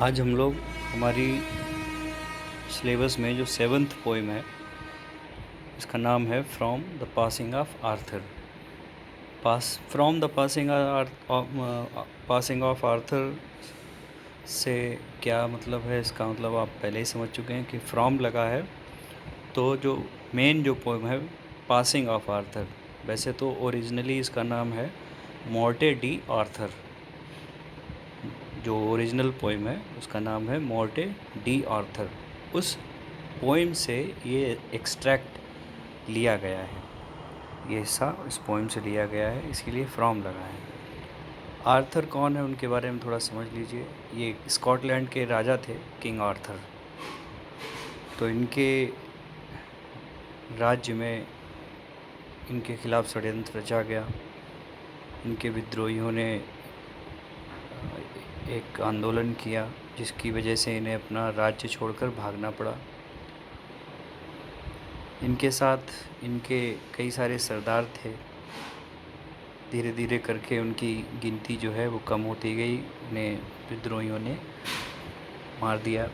आज हम लोग हमारी सिलेबस में जो सेवन्थ पोइम है, इसका नाम है from the passing of Arthur. From the passing of Arthur से क्या मतलब है, इसका मतलब आप पहले ही समझ चुके हैं कि फ्रॉम लगा है। तो जो मेन जो पोइम है पासिंग ऑफ आर्थर, वैसे तो ओरिजिनली इसका नाम है मोर्टे डी आर्थर। जो ओरिजिनल पोइम है उसका नाम है मोर्टे डी आर्थर। उस पोइम से ये एक्सट्रैक्ट लिया गया है, ये हिस्सा इस पोइम से लिया गया है, इसके लिए फ्रॉम लगा है। आर्थर कौन है उनके बारे में थोड़ा समझ लीजिए। ये स्कॉटलैंड के राजा थे, किंग आर्थर। तो इनके राज्य में इनके खिलाफ षड्यंत्र रचा गया। इनके विद्रोहियों ने एक आंदोलन किया जिसकी वजह से इन्हें अपना राज्य छोड़कर भागना पड़ा। इनके साथ इनके कई सारे सरदार थे। धीरे धीरे करके उनकी गिनती जो है वो कम होती गई, उन्हें विद्रोहियों ने मार दिया।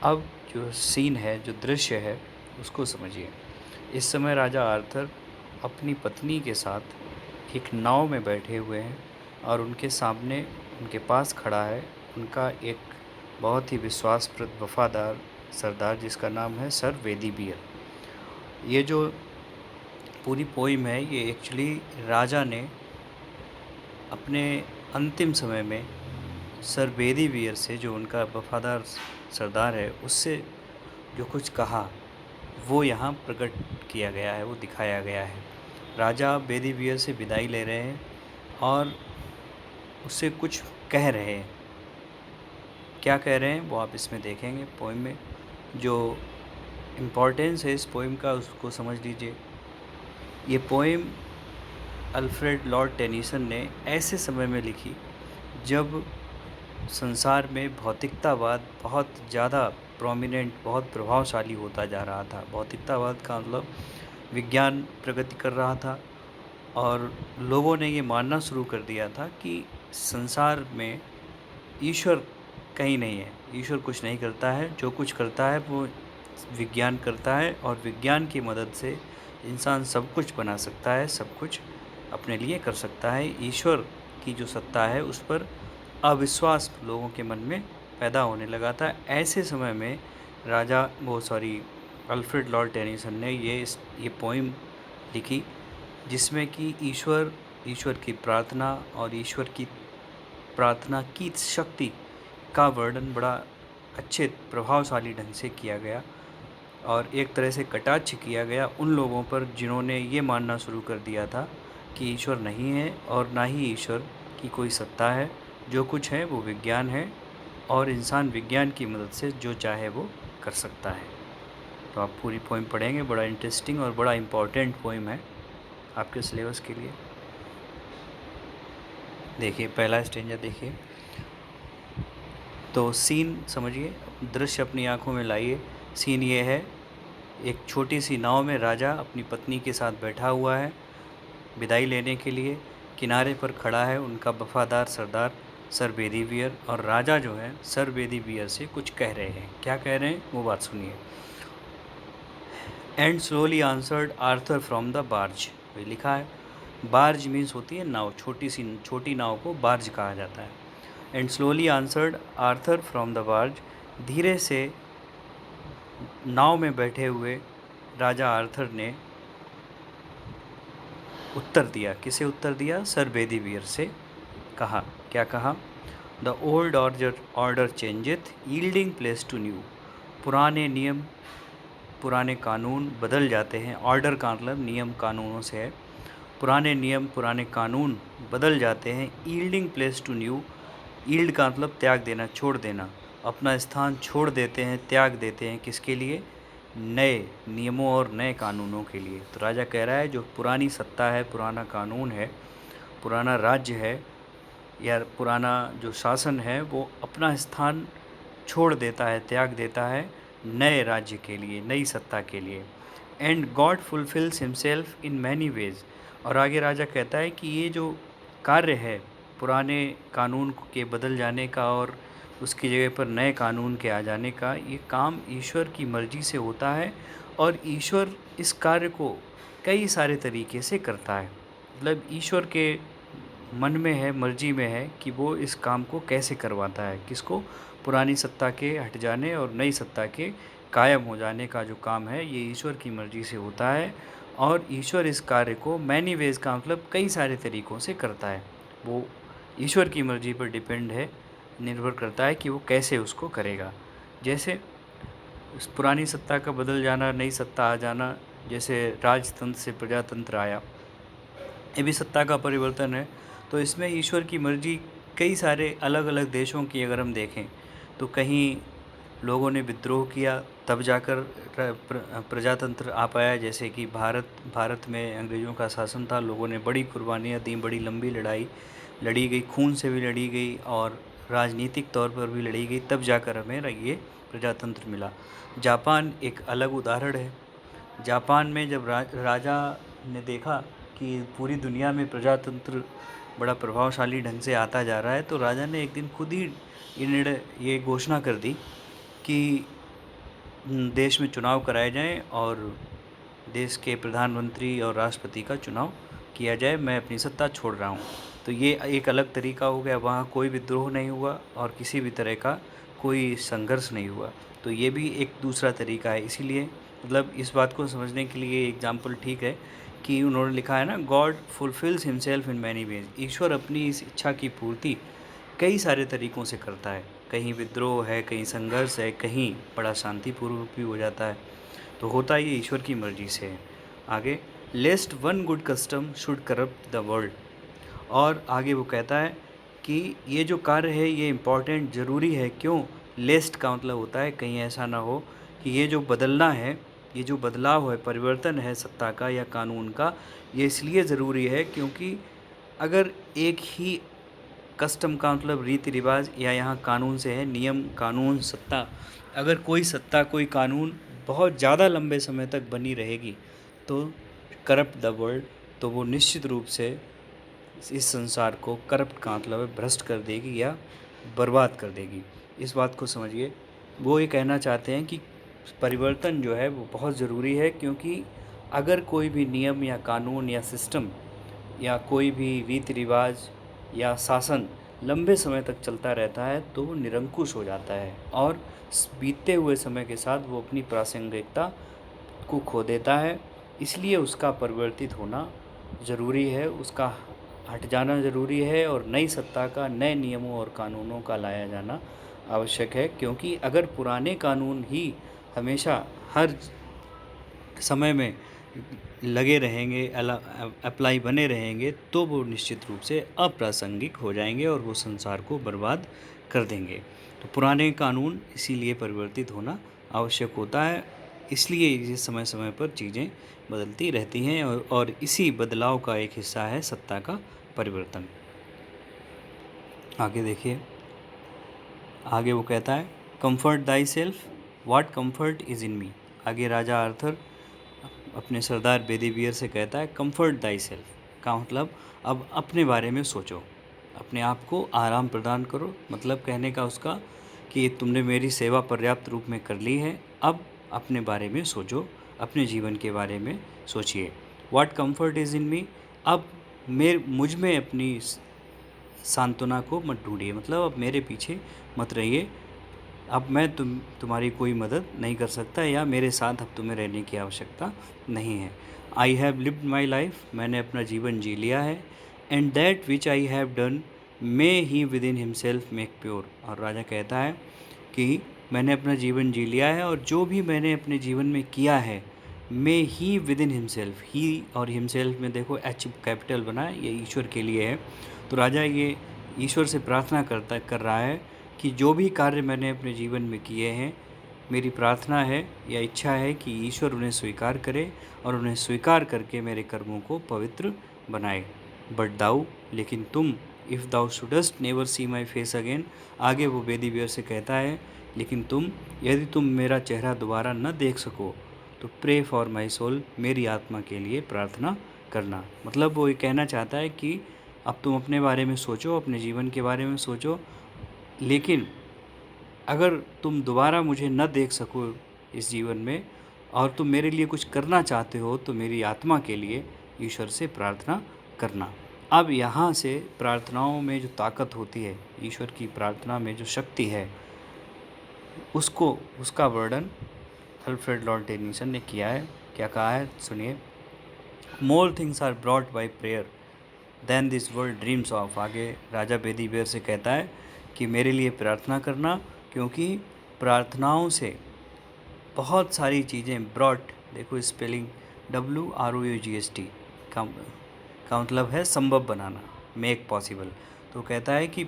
अब जो सीन है, जो दृश्य है, उसको समझिए। इस समय राजा आर्थर अपनी पत्नी के साथ एक नाव में बैठे हुए हैं और उनके सामने, उनके पास खड़ा है उनका एक बहुत ही विश्वासप्रद वफादार सरदार जिसका नाम है सर वेदीबियर। ये जो पूरी पोइम है ये एक्चुअली राजा ने अपने अंतिम समय में सर वेदीबियर से, जो उनका वफादार सरदार है, उससे जो कुछ कहा वो यहाँ प्रकट किया गया है, वो दिखाया गया है। राजा वेदीबियर से विदाई ले रहे हैं और उससे कुछ कह रहे हैं। क्या कह रहे हैं वो आप इसमें देखेंगे पोइम में। जो इम्पोर्टेंस है इस पोइम का उसको समझ लीजिए। ये पोइम अल्फ्रेड लॉर्ड टेनिसन ने ऐसे समय में लिखी जब संसार में भौतिकतावाद बहुत ज़्यादा प्रोमिनेंट, बहुत प्रभावशाली होता जा रहा था। भौतिकतावाद का मतलब विज्ञान प्रगति कर रहा था और लोगों ने ये मानना शुरू कर दिया था कि संसार में ईश्वर कहीं नहीं है, ईश्वर कुछ नहीं करता है, जो कुछ करता है वो विज्ञान करता है और विज्ञान की मदद से इंसान सब कुछ बना सकता है, सब कुछ अपने लिए कर सकता है। ईश्वर की जो सत्ता है उस पर अविश्वास लोगों के मन में पैदा होने लगा था। ऐसे समय में अल्फ्रेड लॉर्ड टेनिसन ने ये पोइम लिखी जिसमें कि ईश्वर की प्रार्थना और ईश्वर की प्रार्थना की शक्ति का वर्णन बड़ा अच्छे प्रभावशाली ढंग से किया गया और एक तरह से कटाक्ष किया गया उन लोगों पर जिन्होंने ये मानना शुरू कर दिया था कि ईश्वर नहीं है और ना ही ईश्वर की कोई सत्ता है। जो कुछ है वो विज्ञान है और इंसान विज्ञान की मदद से जो चाहे वो कर सकता है। तो आप पूरी पोइम पढ़ेंगे, बड़ा इंटरेस्टिंग और बड़ा इम्पॉर्टेंट पोइम है आपके सिलेबस के लिए। देखिए पहला स्टेंजा देखिए। तो सीन समझिए, दृश्य अपनी आंखों में लाइए। सीन ये है, एक छोटी सी नाव में राजा अपनी पत्नी के साथ बैठा हुआ है विदाई लेने के लिए। किनारे पर खड़ा है उनका वफादार सरदार सर वेदीबियर और राजा जो है सर वेदीबियर से कुछ कह रहे हैं। क्या कह रहे हैं वो बात सुनिए। And slowly answered Arthur from the barge. ये लिखा है, बार्ज मीन्स होती है नाव, छोटी नाव को बार्ज कहा जाता है। And slowly answered Arthur from the barge, धीरे से नाव में बैठे हुए राजा आर्थर ने उत्तर दिया। किसे उत्तर दिया? सर वेदीबियर से कहा। क्या कहा? The old order changeth yielding place to new. पुराने नियम, पुराने कानून बदल जाते हैं। ऑर्डर का मतलब नियम कानूनों से है। पुराने नियम, पुराने कानून बदल जाते हैं। Yielding place to new, yield का मतलब त्याग देना, छोड़ देना। अपना स्थान छोड़ देते हैं, त्याग देते हैं। किसके लिए? नए नियमों और नए कानूनों के लिए। तो राजा कह रहा है जो पुरानी सत्ता है, पुराना कानून है, पुराना राज्य है या पुराना जो शासन है वो अपना स्थान छोड़ देता है, त्याग देता है नए राज्य के लिए, नई सत्ता के लिए। And God fulfils himself in many veg. और आगे राजा कहता है कि ये जो कार्य है पुराने कानून के बदल जाने का और उसकी जगह पर नए कानून के आ जाने का, ये काम ईश्वर की मर्ज़ी से होता है और ईश्वर इस कार्य को कई सारे तरीके से करता है। मतलब ईश्वर के मन में है, मर्ज़ी में है कि वो इस काम को कैसे करवाता है, किसको? पुरानी सत्ता के हट जाने और नई सत्ता के कायम हो जाने का जो काम है, ये ईश्वर की मर्ज़ी से होता है और ईश्वर इस कार्य को मैनी वेज़ का मतलब कई सारे तरीकों से करता है। वो ईश्वर की मर्ज़ी पर डिपेंड है, निर्भर करता है कि वो कैसे उसको करेगा। जैसे इस पुरानी सत्ता का बदल जाना, नई सत्ता आ जाना, जैसे राजतंत्र से प्रजातंत्र आया, ये भी सत्ता का परिवर्तन है। तो इसमें ईश्वर की मर्ज़ी कई सारे अलग-अलग देशों की अगर हम देखें, तो कहीं लोगों ने विद्रोह किया तब जाकर प्रजातंत्र आ पाया। जैसे कि भारत में अंग्रेज़ों का शासन था, लोगों ने बड़ी कुर्बानियाँ दी, बड़ी लंबी लड़ाई लड़ी गई, खून से भी लड़ी गई और राजनीतिक तौर पर भी लड़ी गई, तब जाकर हमें ये प्रजातंत्र मिला। जापान एक अलग उदाहरण है। जापान में जब राजा ने देखा कि पूरी दुनिया में प्रजातंत्र बड़ा प्रभावशाली ढंग से आता जा रहा है, तो राजा ने एक दिन खुद ही ये घोषणा कर दी कि देश में चुनाव कराए जाएं और देश के प्रधानमंत्री और राष्ट्रपति का चुनाव किया जाए, मैं अपनी सत्ता छोड़ रहा हूं। तो ये एक अलग तरीका हो गया, वहाँ कोई विद्रोह नहीं हुआ और किसी भी तरह का कोई संघर्ष नहीं हुआ। तो ये भी एक दूसरा तरीका है। इसीलिए मतलब इस बात को समझने के लिए एग्जाम्पल ठीक है कि उन्होंने लिखा है ना, God fulfils himself in many ways. ईश्वर अपनी इस इच्छा की पूर्ति कई सारे तरीक़ों से करता है। कहीं विद्रोह है, कहीं संघर्ष है, कहीं बड़ा शांतिपूर्वक भी हो जाता है। तो होता ये ईश्वर की मर्ज़ी से है। आगे, lest one good custom should corrupt the world. और आगे वो कहता है कि ये जो कार्य है ये इम्पॉर्टेंट ज़रूरी है। क्यों? लेस्ट का मतलब होता है कहीं ऐसा ना हो कि ये जो बदलना है, ये जो बदलाव है, परिवर्तन है सत्ता का या कानून का, ये इसलिए ज़रूरी है क्योंकि अगर एक ही कस्टम का मतलब रीति रिवाज या यहाँ कानून से है नियम, कानून, सत्ता, अगर कोई सत्ता, कोई कानून बहुत ज़्यादा लंबे समय तक बनी रहेगी तो करप्ट द वर्ल्ड, तो वो निश्चित रूप से इस संसार को करप्ट का मतलब है भ्रष्ट कर देगी या बर्बाद कर देगी। इस बात को समझिए। वो ये कहना चाहते हैं कि परिवर्तन जो है वो बहुत ज़रूरी है, क्योंकि अगर कोई भी नियम या कानून या सिस्टम या कोई भी रीति रिवाज या शासन लंबे समय तक चलता रहता है तो वो निरंकुश हो जाता है और बीतते हुए समय के साथ वो अपनी प्रासंगिकता को खो देता है। इसलिए उसका परिवर्तित होना ज़रूरी है, उसका हट जाना ज़रूरी है और नई सत्ता का, नए नियमों और कानूनों का लाया जाना आवश्यक है। क्योंकि अगर पुराने कानून ही हमेशा हर समय में लगे रहेंगे, अप्लाई बने रहेंगे, तो वो निश्चित रूप से अप्रासंगिक हो जाएंगे और वो संसार को बर्बाद कर देंगे। तो पुराने कानून इसीलिए परिवर्तित होना आवश्यक होता है। इसलिए ये समय समय पर चीज़ें बदलती रहती हैं और इसी बदलाव का एक हिस्सा है सत्ता का परिवर्तन। आगे देखिए, आगे वो कहता है, comfort thy self, what comfort is in me. आगे राजा आर्थर अपने सरदार बेदीवियर से कहता है, कम्फर्ट दाई सेल्फ का मतलब अब अपने बारे में सोचो, अपने आप को आराम प्रदान करो। मतलब कहने का उसका कि तुमने मेरी सेवा पर्याप्त रूप में कर ली है, अब अपने बारे में सोचो, अपने जीवन के बारे में सोचिए। व्हाट कम्फर्ट इज़ इन मी, अब मुझ में अपनी सांत्वना को मत ढूंढिए। मतलब अब मेरे पीछे मत रहिए, अब मैं तुम्हारी कोई मदद नहीं कर सकता या मेरे साथ अब तुम्हें रहने की आवश्यकता नहीं है। I have lived my life, मैंने अपना जीवन जी लिया है। And that which I have done may he with in himself make pure. और राजा कहता है कि मैंने अपना जीवन जी लिया है और जो भी मैंने अपने जीवन में किया है, मे ही विद इन हिमसेल्फ, ही और हिमसेल्फ में देखो एच कैपिटल बना है, ये ईश्वर के लिए है। तो राजा ये ईश्वर से प्रार्थना कर रहा है कि जो भी कार्य मैंने अपने जीवन में किए हैं, मेरी प्रार्थना है या इच्छा है कि ईश्वर उन्हें स्वीकार करे और उन्हें स्वीकार करके मेरे कर्मों को पवित्र बनाए। बट दाऊ, लेकिन तुम, if thou shouldst never see my face again. आगे वो बेदीवियर से कहता है, लेकिन तुम, यदि तुम मेरा चेहरा दोबारा न देख सको तो प्रे फॉर माई सोल, मेरी आत्मा के लिए प्रार्थना करना। मतलब वो ये कहना चाहता है कि अब तुम अपने बारे में सोचो, अपने जीवन के बारे में सोचो, लेकिन अगर तुम दोबारा मुझे न देख सको इस जीवन में और तुम मेरे लिए कुछ करना चाहते हो तो मेरी आत्मा के लिए ईश्वर से प्रार्थना करना। अब यहाँ से प्रार्थनाओं में जो ताकत होती है, ईश्वर की प्रार्थना में जो शक्ति है, उसको उसका वर्णन अल्फ्रेड लॉर्ड टेनिसन ने किया है। क्या कहा है सुनिए। More things are brought by prayer than this world dreams of. आगे राजा बेदी बेर से कहता है कि मेरे लिए प्रार्थना करना, क्योंकि प्रार्थनाओं से बहुत सारी चीज़ें, ब्रॉट देखो स्पेलिंग WROUGST का मतलब है संभव बनाना, मेक पॉसिबल। तो कहता है कि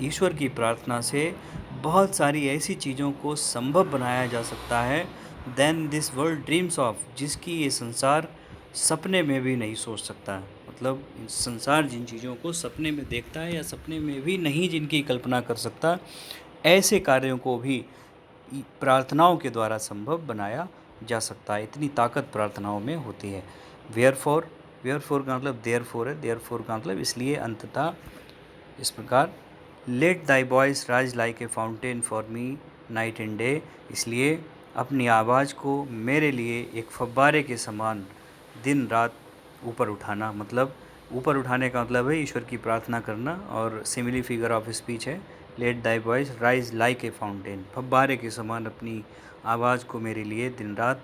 ईश्वर की प्रार्थना से बहुत सारी ऐसी चीज़ों को संभव बनाया जा सकता है than this world dreams of, जिसकी ये संसार सपने में भी नहीं सोच सकता। मतलब संसार जिन चीज़ों को सपने में देखता है या सपने में भी नहीं जिनकी कल्पना कर सकता, ऐसे कार्यों को भी प्रार्थनाओं के द्वारा संभव बनाया जा सकता है। इतनी ताकत प्रार्थनाओं में होती है। वेयरफॉर, वेयरफॉर का मतलब देयरफॉर है, देयरफॉर का मतलब इसलिए, अंततः इस प्रकार। Let thy voice rise like a fountain for me night and day, इसलिए अपनी आवाज़ को मेरे लिए एक फव्वारे के समान दिन रात ऊपर उठाना। मतलब ऊपर उठाने का मतलब है ईश्वर की प्रार्थना करना, और सिमिली फिगर ऑफ स्पीच है let thy voice rise like a fountain, फव्वारे के समान अपनी आवाज़ को मेरे लिए दिन रात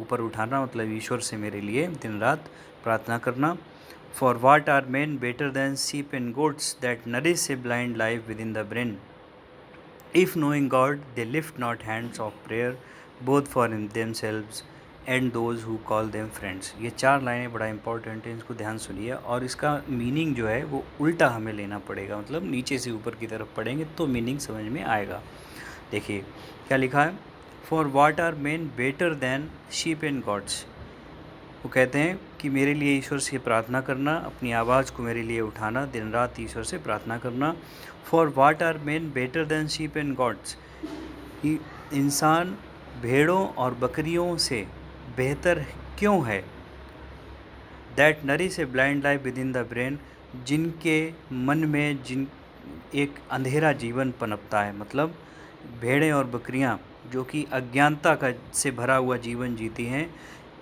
ऊपर उठाना, मतलब ईश्वर से मेरे लिए दिन रात प्रार्थना करना। For what are men better than sheep and goats that nourish a blind life within the brain? If knowing God, they lift not hands of prayer, both for themselves and those who call them friends। ये 4 लाइनें बड़ा important है, इसको ध्यान सुनिए। और इसका meaning जो है वो उल्टा हमें लेना पड़ेगा, मतलब नीचे से ऊपर की तरफ पढ़ेंगे तो मीनिंग समझ में आएगा। देखिए क्या लिखा है। For what are men better than sheep and goats, वो कहते हैं कि मेरे लिए ईश्वर से प्रार्थना करना, अपनी आवाज़ को मेरे लिए उठाना, दिन रात ईश्वर से प्रार्थना करना। For what are men better than sheep and goats, इंसान भेड़ों और बकरियों से बेहतर क्यों है। That nourish a blind life with in the brain, जिनके मन में एक अंधेरा जीवन पनपता है। मतलब भेड़ें और बकरियां जो कि अज्ञानता का से भरा हुआ जीवन जीती हैं,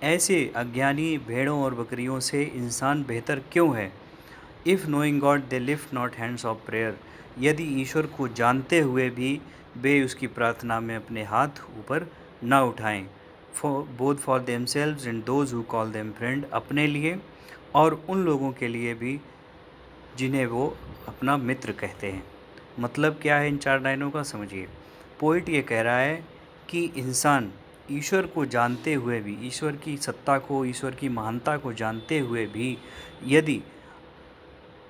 ऐसे अज्ञानी भेड़ों और बकरियों से इंसान बेहतर क्यों है। If knowing God they lift not hands of prayer, यदि ईश्वर को जानते हुए भी वे उसकी प्रार्थना में अपने हाथ ऊपर ना उठाएं। Both for themselves and those who call them friend, अपने लिए और उन लोगों के लिए भी जिन्हें वो अपना मित्र कहते हैं। मतलब क्या है इन 4 लाइनों का, समझिए। पोइट ये कह रहा है कि इंसान ईश्वर को जानते हुए भी, ईश्वर की सत्ता को, ईश्वर की महानता को जानते हुए भी यदि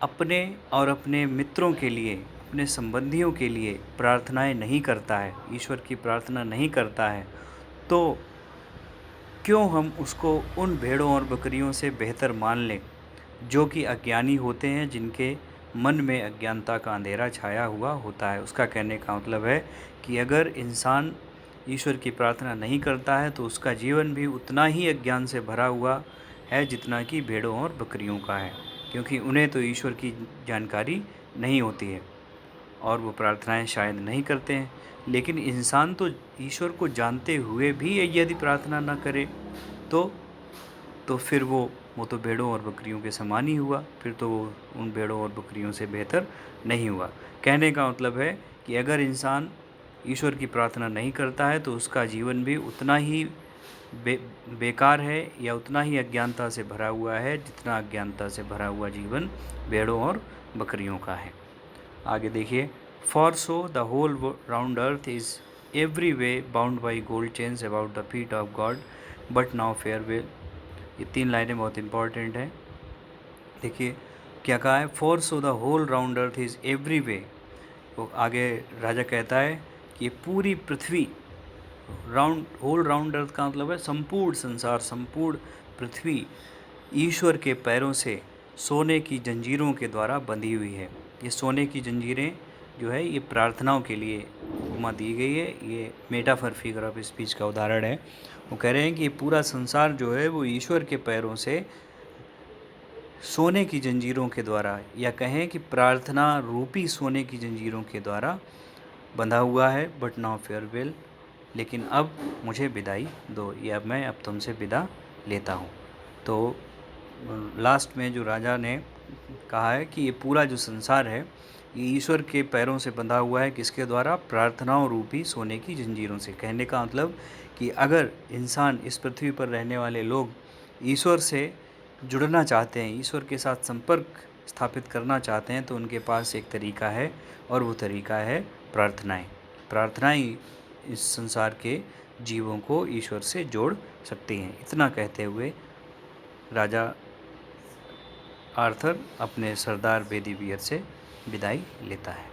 अपने और अपने मित्रों के लिए, अपने संबंधियों के लिए प्रार्थनाएं नहीं करता है, ईश्वर की प्रार्थना नहीं करता है, तो क्यों हम उसको उन भेड़ों और बकरियों से बेहतर मान लें जो कि अज्ञानी होते हैं, जिनके मन में अज्ञानता का अंधेरा छाया हुआ होता है। उसका कहने का मतलब है कि अगर इंसान ईश्वर की प्रार्थना नहीं करता है तो उसका जीवन भी उतना ही अज्ञान से भरा हुआ है जितना कि भेड़ों और बकरियों का है, क्योंकि उन्हें तो ईश्वर की जानकारी नहीं होती है और वो प्रार्थनाएं शायद नहीं करते हैं। लेकिन इंसान तो ईश्वर को जानते हुए भी यदि प्रार्थना न करे तो फिर वो तो भेड़ों और बकरियों के समान ही हुआ, फिर तो वो उन भेड़ों और बकरियों से बेहतर नहीं हुआ। कहने का मतलब है कि अगर इंसान ईश्वर की प्रार्थना नहीं करता है तो उसका जीवन भी उतना ही बेकार है या उतना ही अज्ञानता से भरा हुआ है जितना अज्ञानता से भरा हुआ जीवन भेड़ों और बकरियों का है। आगे देखिए। For so the whole round earth is every way bound by gold chains about the feet of God but now farewell. ये 3 लाइनें बहुत इंपॉर्टेंट हैं। देखिए क्या कहा है। For so the whole round earth is every way, तो आगे राजा कहता है कि पूरी पृथ्वी, होल राउंड अर्थ का मतलब है संपूर्ण संसार, संपूर्ण पृथ्वी ईश्वर के पैरों से सोने की जंजीरों के द्वारा बंधी हुई है। ये सोने की जंजीरें जो है ये प्रार्थनाओं के लिए उपमा दी गई है। ये मेटाफर फिगर ऑफ स्पीच का उदाहरण है। वो कह रहे हैं कि पूरा संसार जो है वो ईश्वर के पैरों से सोने की जंजीरों के द्वारा, या कहें कि प्रार्थना रूपी सोने की जंजीरों के द्वारा बंधा हुआ है, बट नाउ फेयरवेल, लेकिन अब मुझे विदाई दो, या मैं अब तुमसे विदा लेता हूँ। तो लास्ट में जो राजा ने कहा है कि ये पूरा जो संसार है ये ईश्वर के पैरों से बंधा हुआ है, किसके द्वारा? प्रार्थनाओं रूपी सोने की जंजीरों से। कहने का मतलब कि अगर इंसान, इस पृथ्वी पर रहने वाले लोग ईश्वर से जुड़ना चाहते हैं, ईश्वर के साथ संपर्क स्थापित करना चाहते हैं, तो उनके पास एक तरीका है, और वो तरीका है प्रार्थनाएं। प्रार्थनाएं इस संसार के जीवों को ईश्वर से जोड़ सकती हैं। इतना कहते हुए राजा आर्थर अपने सरदार बेदीवियर से विदाई लेता है।